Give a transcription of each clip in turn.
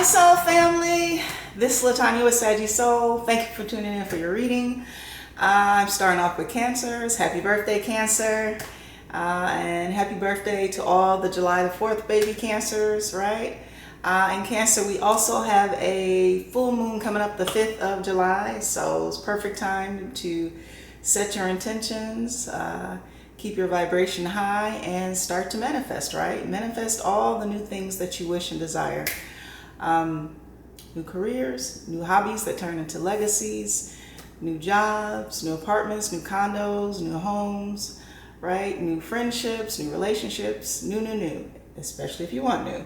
Hi Soul Family, this is LaTonya with Saggy Soul. Thank you for tuning in for your reading. I'm starting off with Cancers. Happy birthday, Cancer. And happy birthday to all the July the 4th baby Cancers, right? In Cancer, we also have a full moon coming up the 5th of July, so it's perfect time to set your intentions, keep your vibration high, and start to manifest, right? Manifest all the new things that you wish and desire. New careers, new hobbies that turn into legacies, new jobs, new apartments, new condos, new homes, right? New friendships, new relationships, new, especially if you want new.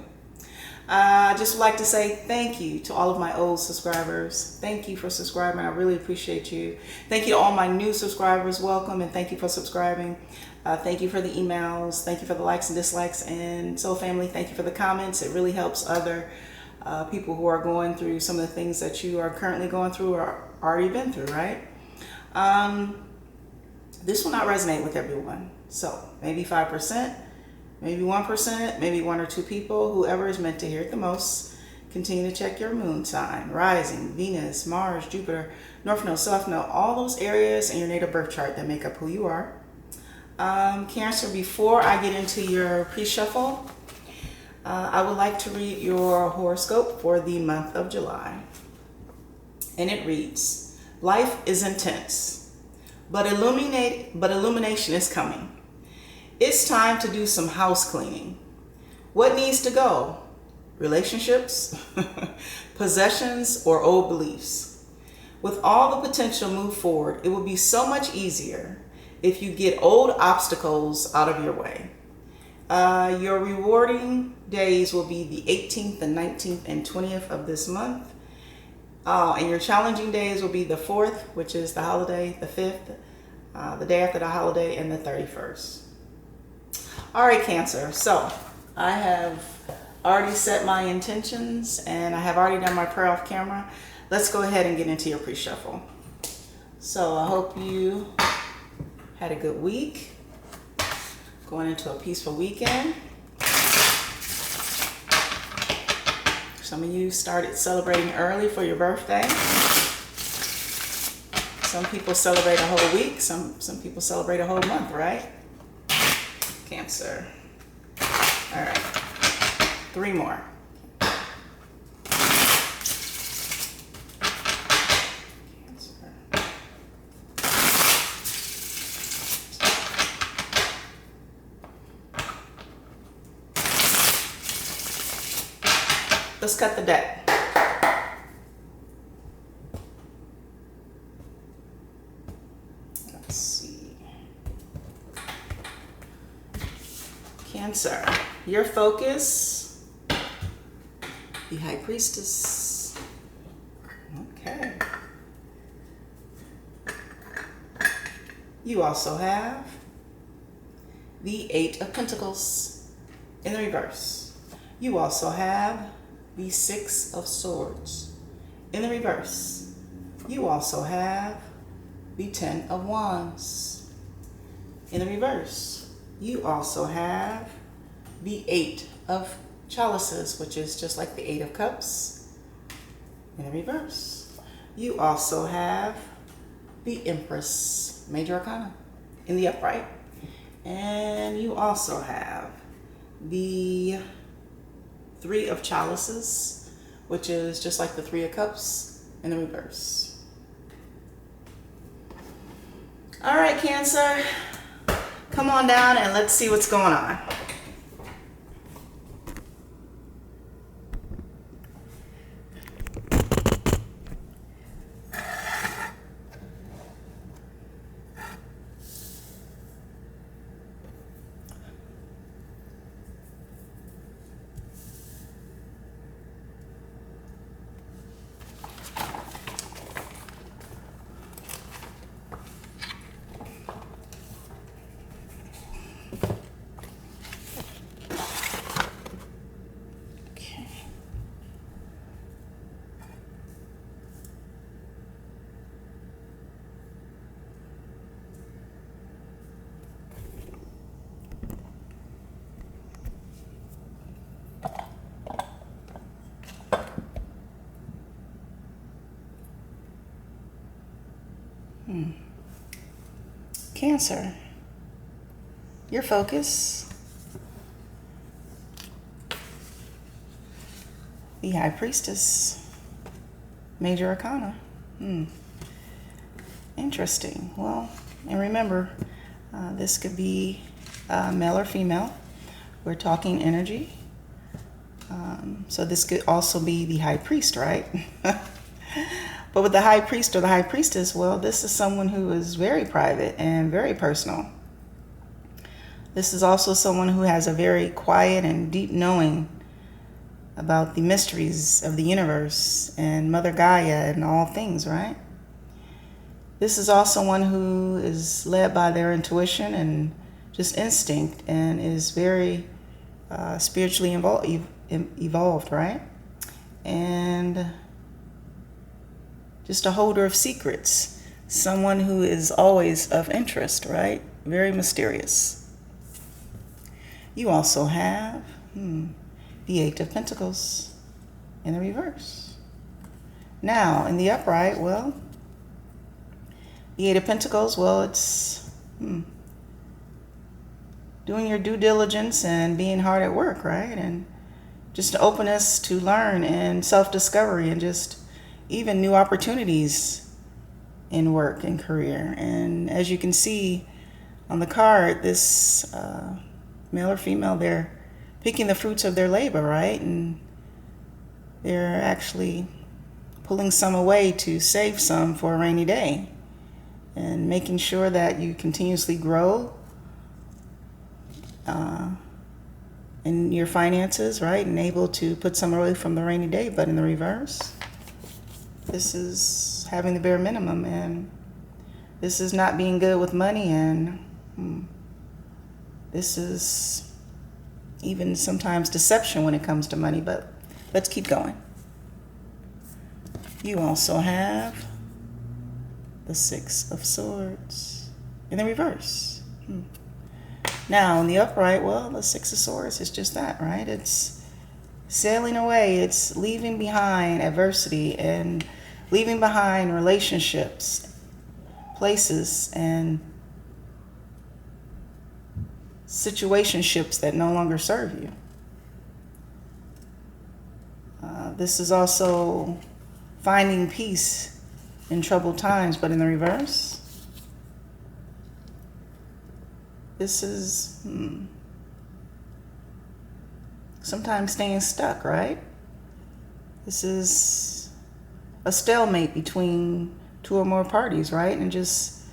I just would like to say thank you to all of my old subscribers. Thank you for subscribing. I really appreciate you. Thank you to all my new subscribers. Welcome and thank you for subscribing. Thank you for the emails. Thank you for the likes and dislikes. And Soul Family, thank you for the comments. It really helps other people who are going through some of the things that you are currently going through or already been through, right? This will not resonate with everyone. So maybe 5%. Maybe 1%, maybe 1 or 2 people, whoever is meant to hear it the most. Continue to check your moon sign, rising, Venus, Mars, Jupiter, North Node, South Node, all those areas in your natal birth chart that make up who you are. Cancer, before I get into your pre-shuffle, I would like to read your horoscope for the month of July. And it reads, life is intense, but illumination is coming. It's time to do some house cleaning. What needs to go? Relationships, possessions, or old beliefs? With all the potential move forward, it will be so much easier if you get old obstacles out of your way. Your rewarding days will be the 18th, the 19th, and 20th of this month. And your challenging days will be the 4th, which is the holiday, the 5th, the day after the holiday, and the 31st. All right, Cancer. So I have already set my intentions and I have already done my prayer off camera. Let's go ahead and get into your pre-shuffle. So I hope you had a good week, going into a peaceful weekend. Some of you started celebrating early for your birthday. Some people celebrate a whole week. Some people celebrate a whole month, right? Cancer. All right. 3 more. Cancer. Let's cut the deck. Let's see. Cancer, your focus, the High Priestess. Okay. You also have the 8 of Pentacles in the reverse. You also have the 6 of Swords in the reverse. You also have the 10 of Wands in the reverse. You also have the 8 of Chalices, which is just like the 8 of Cups in the reverse. You also have the Empress, Major Arcana, in the upright. And you also have the 3 of Chalices, which is just like the 3 of Cups in the reverse. All right, Cancer, come on down and let's see what's going on. Cancer, your focus. The High Priestess, Major Arcana. Interesting. Well, and remember, this could be male or female. We're talking energy. So this could also be the High Priest, right? But with the High Priest or the High Priestess, well, this is someone who is very private and very personal. This is also someone who has a very quiet and deep knowing about the mysteries of the universe and Mother Gaia and all things, right? This is also one who is led by their intuition and just instinct and is very spiritually evolved, right? And just a holder of secrets. Someone who is always of interest, right? Very mysterious. You also have the Eight of Pentacles in the reverse. Now, in the upright, well, the Eight of Pentacles, well, it's doing your due diligence and being hard at work, right? And just an openness to learn and self-discovery and just even new opportunities in work and career. And as you can see on the card, this male or female, they're picking the fruits of their labor, right? And they're actually pulling some away to save some for a rainy day and making sure that you continuously grow in your finances, right? And able to put some away from the rainy day. But in the reverse, this is having the bare minimum, and this is not being good with money, and this is even sometimes deception when it comes to money. But let's keep going. You also have the Six of Swords in the reverse. Now, in the upright, well, the Six of Swords is just that, right? It's sailing away. It's leaving behind adversity and leaving behind relationships, places, and situationships that no longer serve you. This is also finding peace in troubled times, but in the reverse, this is sometimes staying stuck, right? This is a stalemate between two or more parties, right? And just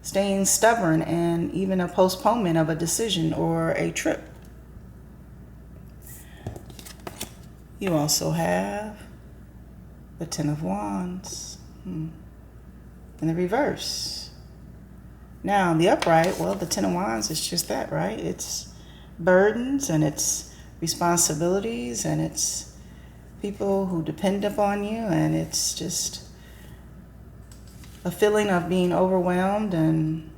staying stubborn, and even a postponement of a decision or a trip. You also have the Ten of Wands in the reverse. Now, in the upright, well, the Ten of Wands is just that, right? It's burdens, and it's responsibilities, and it's people who depend upon you, and it's just a feeling of being overwhelmed and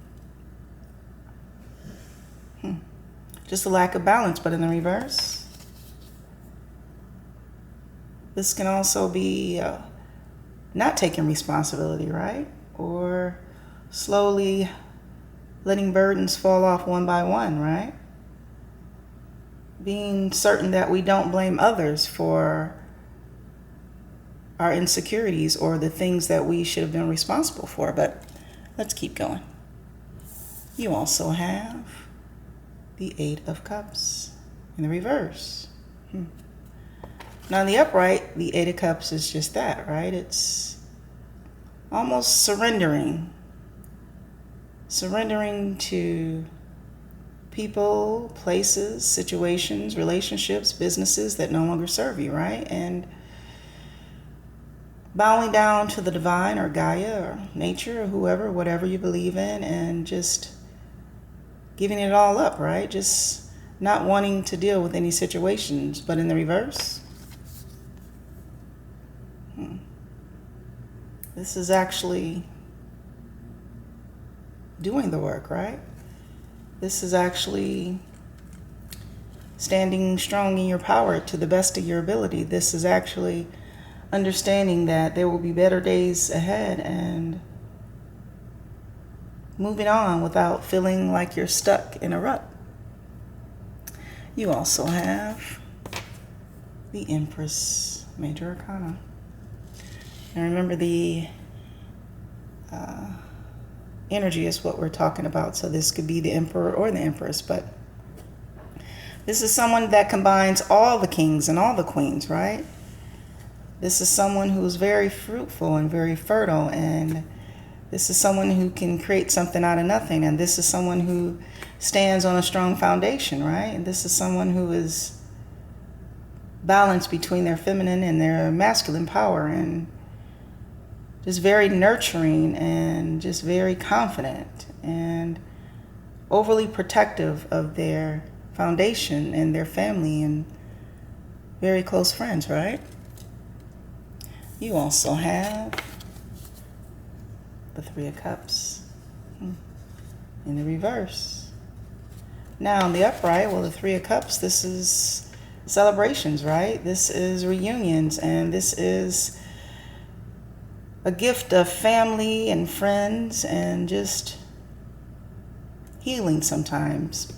just a lack of balance. But in the reverse, this can also be not taking responsibility, right? Or slowly letting burdens fall off one by one, right? Being certain that we don't blame others for our insecurities or the things that we should have been responsible for. But let's keep going. You also have the Eight of Cups in the reverse. Now, in the upright, the Eight of Cups is just that, right? It's almost surrendering to people, places, situations, relationships, businesses that no longer serve you, right? And bowing down to the divine or Gaia or nature or whoever, whatever you believe in, and just giving it all up, right? Just not wanting to deal with any situations. But in the reverse, this is actually doing the work, right? This is actually standing strong in your power to the best of your ability. This is actually understanding that there will be better days ahead, and moving on without feeling like you're stuck in a rut. You also have the Empress, Major Arcana. And remember, the energy is what we're talking about. So this could be the Emperor or the Empress, but this is someone that combines all the kings and all the queens, right? This is someone who's very fruitful and very fertile, and this is someone who can create something out of nothing, and this is someone who stands on a strong foundation, right? And this is someone who is balanced between their feminine and their masculine power, and just very nurturing and just very confident and overly protective of their foundation and their family and very close friends, right? You also have the Three of Cups in the reverse. Now in the upright, well, the Three of Cups, this is celebrations, right? This is reunions, and this is a gift of family and friends and just healing sometimes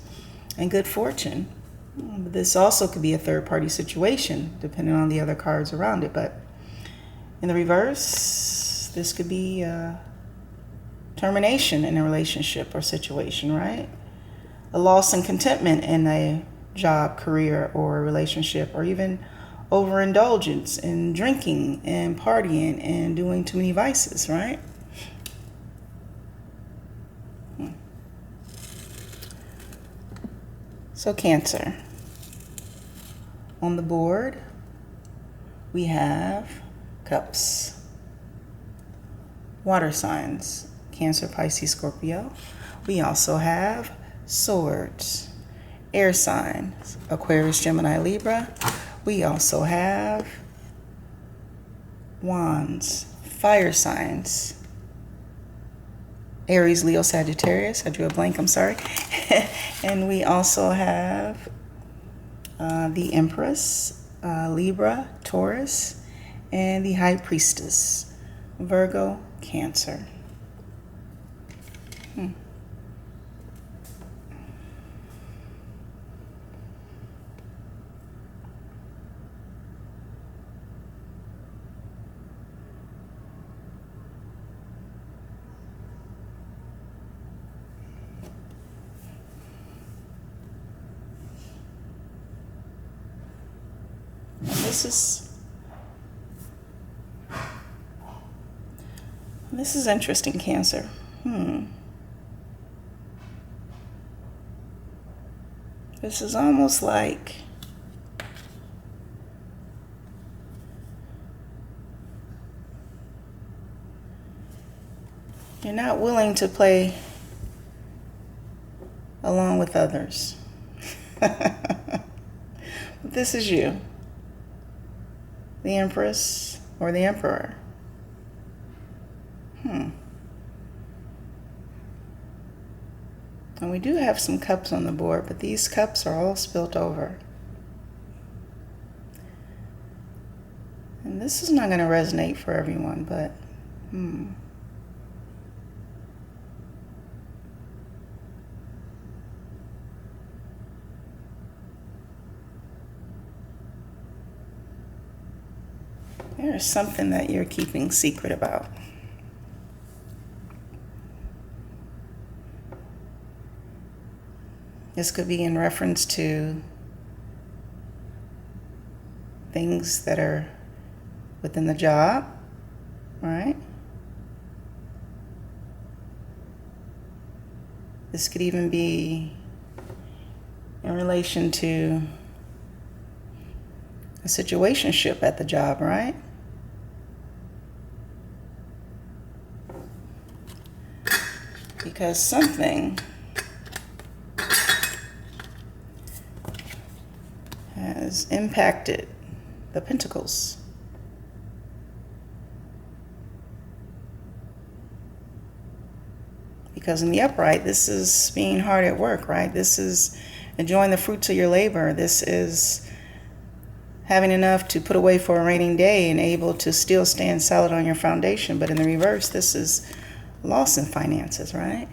and good fortune. This also could be a third-party situation depending on the other cards around it, but in the reverse, this could be termination in a relationship or situation, right? A loss and contentment in a job, career, or relationship, or even overindulgence in drinking and partying and doing too many vices, right? So Cancer. On the board, we have Cups. Water signs, Cancer, Pisces, Scorpio. We also have Swords. Air signs, Aquarius, Gemini, Libra. We also have Wands. Fire signs, Aries, Leo, Sagittarius. I drew a blank, I'm sorry. And we also have the Empress, Libra, Taurus, and the High Priestess, Virgo, Cancer. This is interesting, Cancer. This is almost like you're not willing to play along with others. But this is you, the Empress or the Emperor. And we do have some cups on the board, but these cups are all spilt over. And this is not going to resonate for everyone, but there's something that you're keeping secret about. This could be in reference to things that are within the job, right? This could even be in relation to a situationship at the job, right? Because something has impacted the Pentacles. Because in the upright, this is being hard at work, right? This is enjoying the fruits of your labor. This is having enough to put away for a rainy day and able to still stand solid on your foundation. But in the reverse, this is loss in finances, right?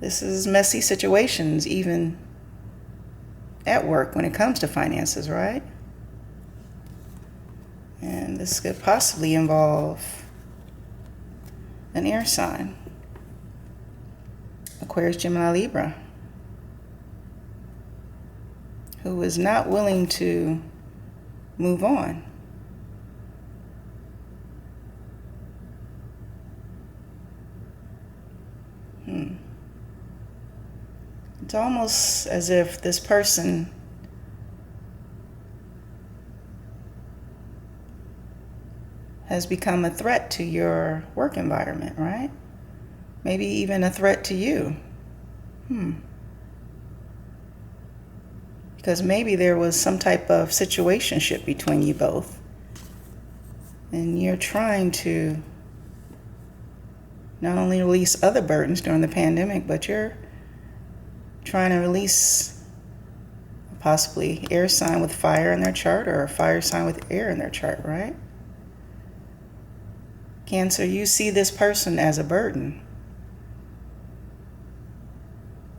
This is messy situations, even at work when it comes to finances, right? And this could possibly involve an air sign. Aquarius, Gemini, Libra, who is not willing to move on. It's almost as if this person has become a threat to your work environment, right? Maybe even a threat to you. Because maybe there was some type of situationship between you both. And you're trying to not only release other burdens during the pandemic, but you're trying to release possibly air sign with fire in their chart or a fire sign with air in their chart, right? Cancer, you see this person as a burden.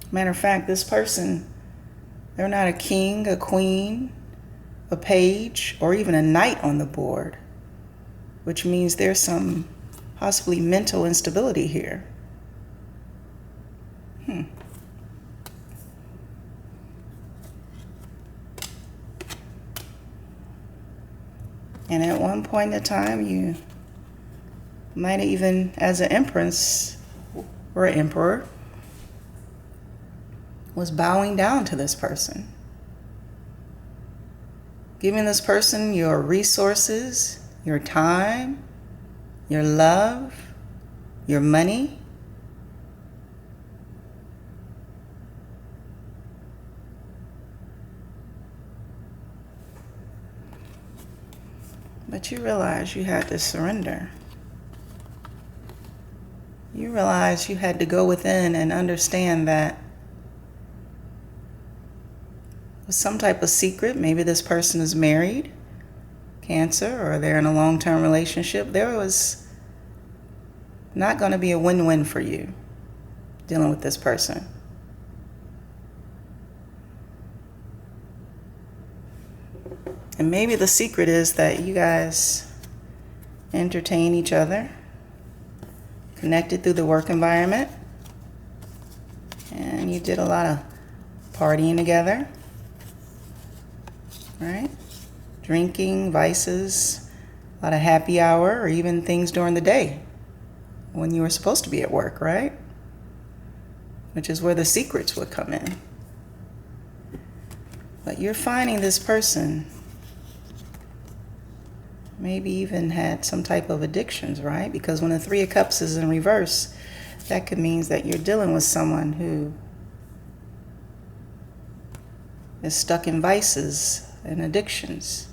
Matter of fact, this person, they're not a king, a queen, a page, or even a knight on the board, which means there's some possibly mental instability here. And at one point in time, you might even, as an empress or an emperor, was bowing down to this person. Giving this person your resources, your time, your love, your money. But you realize you had to surrender. You realize you had to go within and understand that it was some type of secret. Maybe this person is married, Cancer, or they're in a long-term relationship. There was not going to be a win-win for you dealing with this person. And maybe the secret is that you guys entertain each other, connected through the work environment, and you did a lot of partying together, right? Drinking, vices, a lot of happy hour, or even things during the day when you were supposed to be at work, right? Which is where the secrets would come in. But you're finding this person maybe even had some type of addictions, right? Because when the Three of Cups is in reverse, that could mean that you're dealing with someone who is stuck in vices and addictions.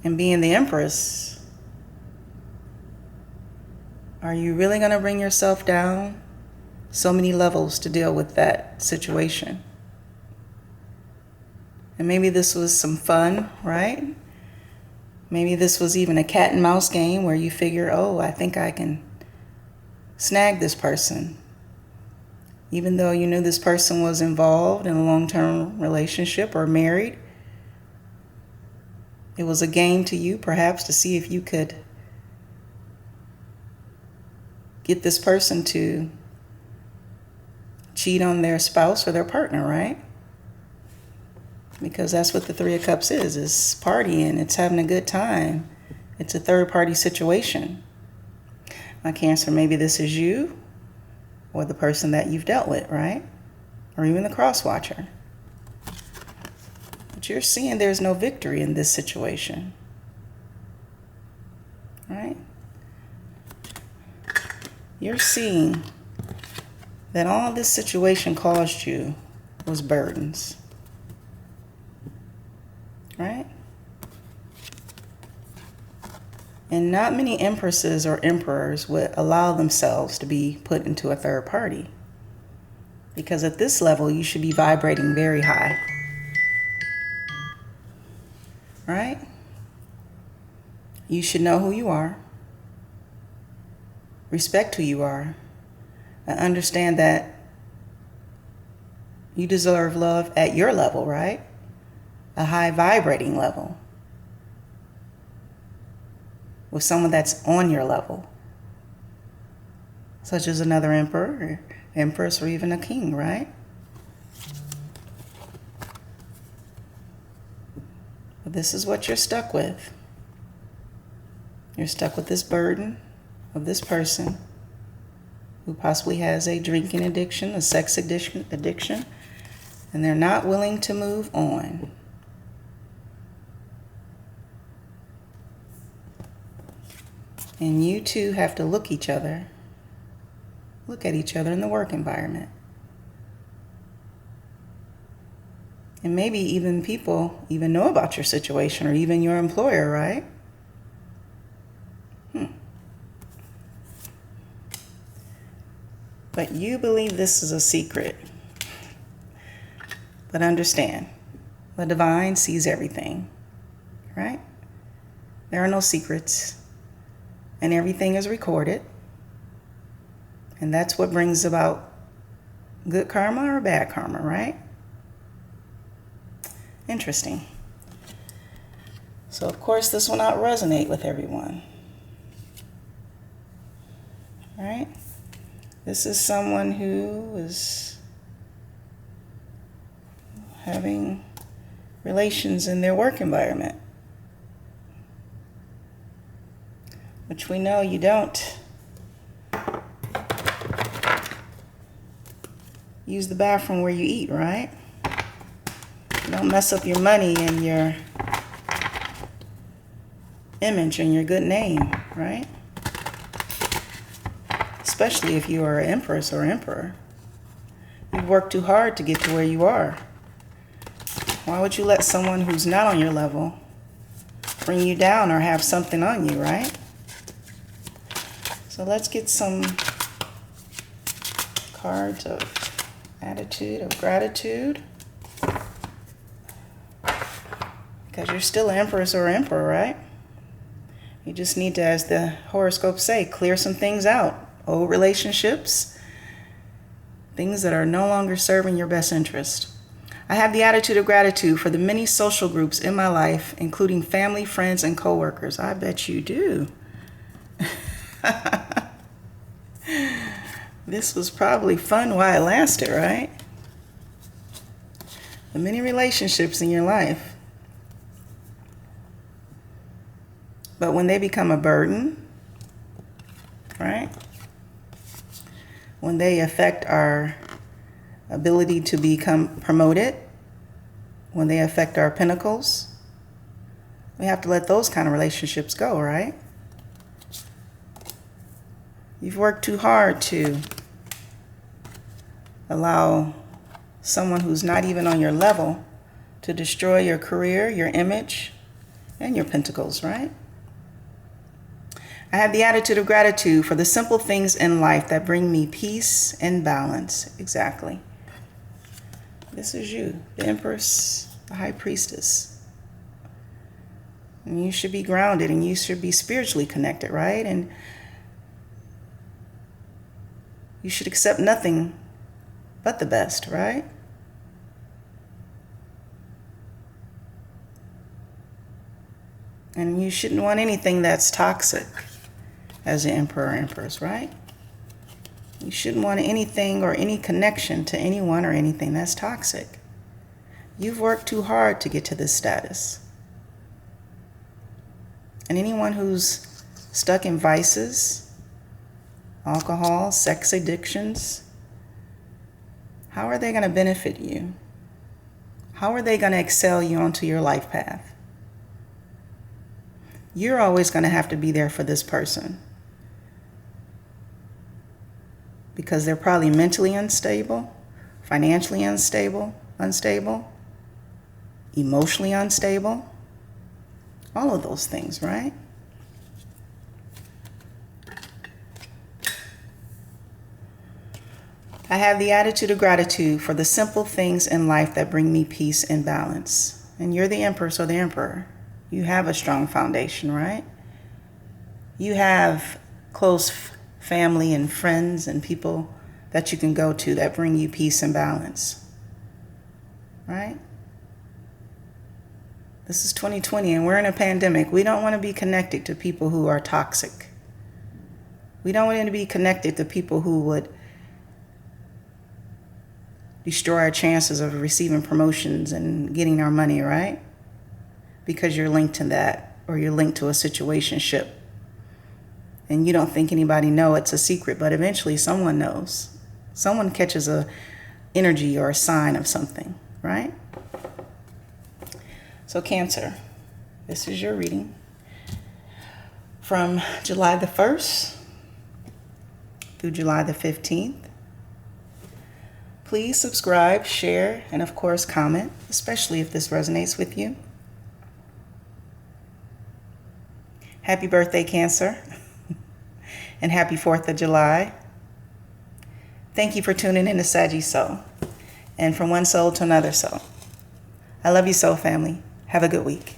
And being the Empress, are you really going to bring yourself down so many levels to deal with that situation? And maybe this was some fun, right? Maybe this was even a cat and mouse game where you figure, oh, I think I can snag this person. Even though you knew this person was involved in a long-term relationship or married, it was a game to you, perhaps, to see if you could get this person to cheat on their spouse or their partner, right? Because that's what the Three of Cups is partying, it's having a good time. It's a third-party situation. My Cancer, maybe this is you or the person that you've dealt with, right? Or even the cross-watcher. But you're seeing there's no victory in this situation, right? You're seeing that all this situation caused you was burdens. Right? And not many empresses or emperors would allow themselves to be put into a third party. Because at this level, you should be vibrating very high. Right? You should know who you are. Respect who you are. I understand that you deserve love at your level, right? A high vibrating level. With someone that's on your level. Such as another emperor, or empress, or even a king, right? But this is what you're stuck with. You're stuck with this burden of this person who possibly has a drinking addiction, a sex addiction, and they're not willing to move on. And you two have to look at each other in the work environment. And maybe even people even know about your situation, or even your employer, right? But you believe this is a secret. But understand, the divine sees everything, right? There are no secrets, and everything is recorded. And that's what brings about good karma or bad karma, right? Interesting. So of course this will not resonate with everyone. Right? This is someone who is having relations in their work environment, which we know you don't use the bathroom where you eat, right? You don't mess up your money and your image and your good name, right? Especially if you are an empress or emperor. You've worked too hard to get to where you are. Why would you let someone who's not on your level bring you down or have something on you, right? So let's get some cards of attitude of gratitude. Because you're still an empress or emperor, right? You just need to, as the horoscopes say, clear some things out. Old relationships, things that are no longer serving your best interest. I have the attitude of gratitude for the many social groups in my life, including family, friends, and coworkers. I bet you do. This was probably fun while it lasted, right? The many relationships in your life. But when they become a burden, right? When they affect our ability to become promoted, when they affect our pinnacles, we have to let those kind of relationships go, right? You've worked too hard to allow someone who's not even on your level to destroy your career, your image, and your pentacles, right? I have the attitude of gratitude for the simple things in life that bring me peace and balance. Exactly. This is you, the Empress, the High Priestess. And you should be grounded and you should be spiritually connected, right? And you should accept nothing but the best, right? And you shouldn't want anything that's toxic as an emperor or empress, right? You shouldn't want anything or any connection to anyone or anything that's toxic. You've worked too hard to get to this status. And anyone who's stuck in vices, alcohol, sex addictions, how are they going to benefit you? How are they going to excel you onto your life path? You're always going to have to be there for this person. Because they're probably mentally unstable, financially unstable, emotionally unstable. All of those things, right? I have the attitude of gratitude for the simple things in life that bring me peace and balance. And you're the Empress or the Emperor. You have a strong foundation, right? You have close family and friends and people that you can go to that bring you peace and balance, right? This is 2020 and we're in a pandemic. We don't want to be connected to people who are toxic. We don't want to be connected to people who would destroy our chances of receiving promotions and getting our money, right? Because you're linked to that, or you're linked to a situationship. And you don't think anybody know it's a secret, but eventually someone knows. Someone catches a energy or a sign of something, right? So Cancer, this is your reading from July the 1st through July the 15th. Please subscribe, share, and of course comment, especially if this resonates with you. Happy birthday, Cancer, and happy 4th of July. Thank you for tuning in to Saggy Soul, and from one soul to another soul. I love you so, family. Have a good week.